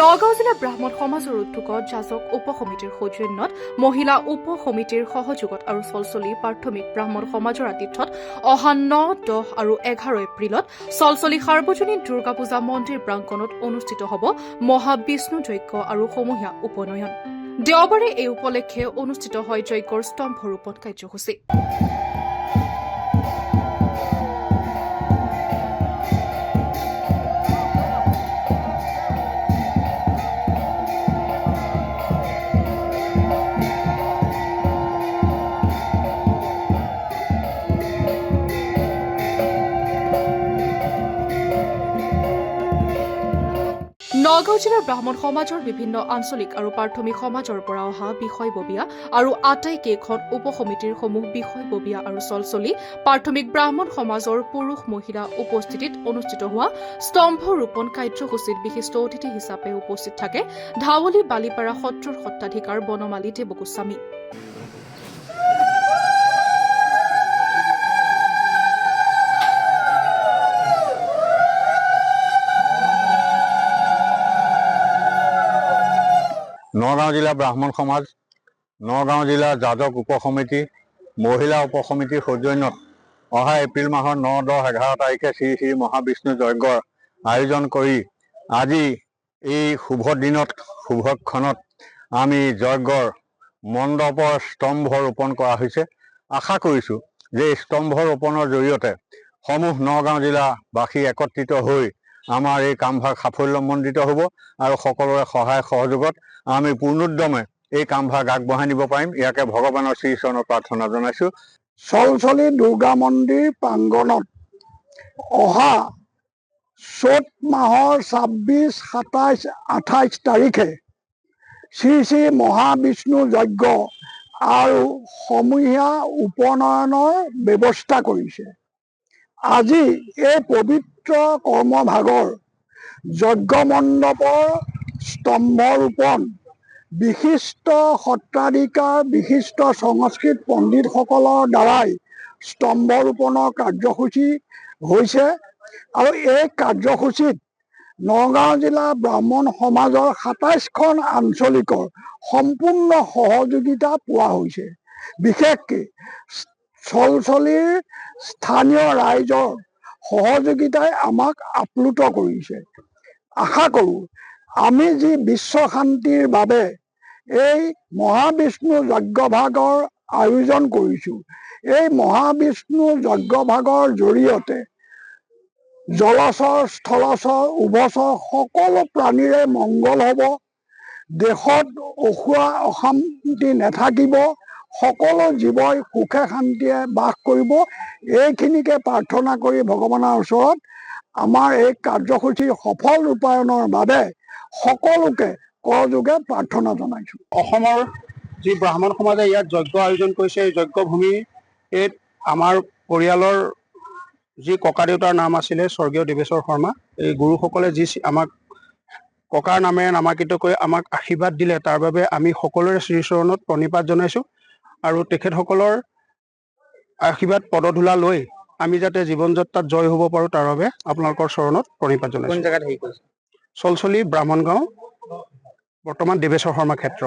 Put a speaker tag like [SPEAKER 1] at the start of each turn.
[SPEAKER 1] নগাঁও জিলা ব্ৰাহ্মণ সমাজৰ উদ্যোগত যাজক উপ সমিতিৰ সৌজন্যত মহিলা উপ সমিতিৰ সহযোগত আৰু চলচলি প্ৰাথমিক ব্ৰাহ্মণ সমাজৰ আতিথ্যত অহা 9, 10 আৰু 11 এপ্ৰিলত চলচলি সাৰ্বজনীন দুৰ্গা পূজা মন্দিৰ প্ৰাংগণত অনুষ্ঠিত হ'ব মহাবিষ্ণু যজ্ঞ আৰু সমূহীয়া উপনয়ন। দেওবাৰে এই উপলক্ষে অনুষ্ঠিত হয় যজ্ঞৰ স্তম্ভ ৰোপণ কাৰ্যসূচী। নগাঁও জিলাৰ ব্ৰাহ্মণ সমাজৰ বিভিন্ন আঞ্চলিক আৰু প্ৰাথমিক সমাজৰ পৰা অহা বিষয়ববীয়া আৰু আটাইকেইখন উপ সমিতিৰ সমূহ বিষয়ববীয়া আৰু চলচলি প্ৰাথমিক ব্ৰাহ্মণ সমাজৰ পুৰুষ মহিলা উপস্থিতিত অনুষ্ঠিত হোৱা স্তম্ভ ৰোপণ কাৰ্যসূচীত বিশিষ্ট অতিথি হিচাপে উপস্থিত থাকে ধাৱলী বালিপাৰা সত্ৰৰ সত্ৰাধিকাৰ বনমালী দেৱগোস্বামী।
[SPEAKER 2] নগাঁও জিলা ব্ৰাহ্মণ সমাজ, নগাঁও জিলা যাজক উপ সমিতি, মহিলা উপ সমিতিৰ সৌজন্যত অহা এপ্ৰিল মাহৰ 9, 10, 11 তাৰিখে শ্ৰী শ্ৰী মহাবিষ্ণু যজ্ঞৰ আয়োজন কৰি আজি এই শুভ দিনত শুভক্ষণত আমি যজ্ঞৰ মণ্ডপৰ স্তম্ভ ৰোপণ কৰা হৈছে। আশা কৰিছোঁ যে এই স্তম্ভ ৰোপণৰ জৰিয়তে সমূহ নগাঁও জিলাবাসী একত্ৰিত হৈ আমাৰ এই কামভাগ সাফল্যমণ্ডিত হ'ব আৰু সকলোৰে সহায় সহযোগত আমি পূৰ্ণোদ্যমে এই কামভাগ আগবঢ়াই নিব পাৰিম। ইয়াকে ভগৱানৰ শ্ৰীচৰণত প্ৰাৰ্থনা জনাইছোঁ।
[SPEAKER 3] চলচলি দুৰ্গা মন্দিৰ প্ৰাংগণত অহা চ'ত মাহৰ 26, 27, 28 তাৰিখে শ্ৰী শ্ৰী মহাবিষ্ণু যজ্ঞ আৰু সমূহীয়া উপনয়নৰ ব্যৱস্থা কৰিছে। আজি এই পবিত্ৰ কৰ্মভাগৰ যজ্ঞ মণ্ডপৰ স্তম্ভ ৰোপণ বিশিষ্ট সত্ৰাধিকাৰ বিশিষ্ট সংস্কৃত পণ্ডিতসকলৰ দ্বাৰাই স্তম্ভ ৰোপণৰ কাৰ্যসূচী হৈছে আৰু এই কাৰ্যসূচীত নগাঁও জিলা ব্ৰাহ্মণ সমাজৰ 27খন আঞ্চলিকৰ সম্পূৰ্ণ সহযোগিতা পোৱা হৈছে। বিশেষকৈ চলচলিৰ স্থানীয় ৰাইজৰ সহযোগিতাই আমাক আপ্লুত কৰিছে। আশা কৰোঁ আমি যি বিশ্ব শান্তিৰ বাবে এই মহাবিষ্ণু যজ্ঞভাগৰ আয়োজন কৰিছোঁ, এই মহাবিষ্ণু যজ্ঞভাগৰ জৰিয়তে জলচৰ স্থলচৰ উভচৰ সকলো প্ৰাণীৰে মংগল হ'ব, দেশত অসুৱা অশান্তি নাথাকিব, সকলো জীৱই সুখে শান্তিৰে বাস কৰিব। এইখিনিকে প্ৰাৰ্থনা কৰি ভগৱানৰ ওচৰত আমাৰ এই কাৰ্যসূচী সফল ৰূপায়ণৰ বাবে সকলোকে কৰযোগে প্ৰাৰ্থনা জনাইছোঁ।
[SPEAKER 4] অসমৰ যি ব্ৰাহ্মণ সমাজে ইয়াত যজ্ঞ আয়োজন কৰিছে, এই যজ্ঞভূমিত আমাৰ পৰিয়ালৰ যি ককা দেউতাৰ নাম আছিলে স্বৰ্গীয় দেৱেশ্বৰ শৰ্মা, এই গুৰুসকলে যি আমাক ককাৰ নামেৰে নামাকৃত কৰি আমাক আশীৰ্বাদ দিলে, তাৰ বাবে আমি সকলোৰে শ্ৰীচৰণত প্ৰণিপাত জনাইছোঁ আৰু তেখেতসকলৰ আশীৰ্বাদ পদধূলা লৈ আমি যাতে জীৱন যাত্ৰাত জয় হ'ব পাৰোঁ তাৰ বাবে আপোনালোকৰ চৰণত প্ৰণিপাত জনাইছোঁ। চলচলি ব্ৰাহ্মণ গাঁও, বৰ্তমান দেৱেশ্বৰ শৰ্মা ক্ষেত্ৰ।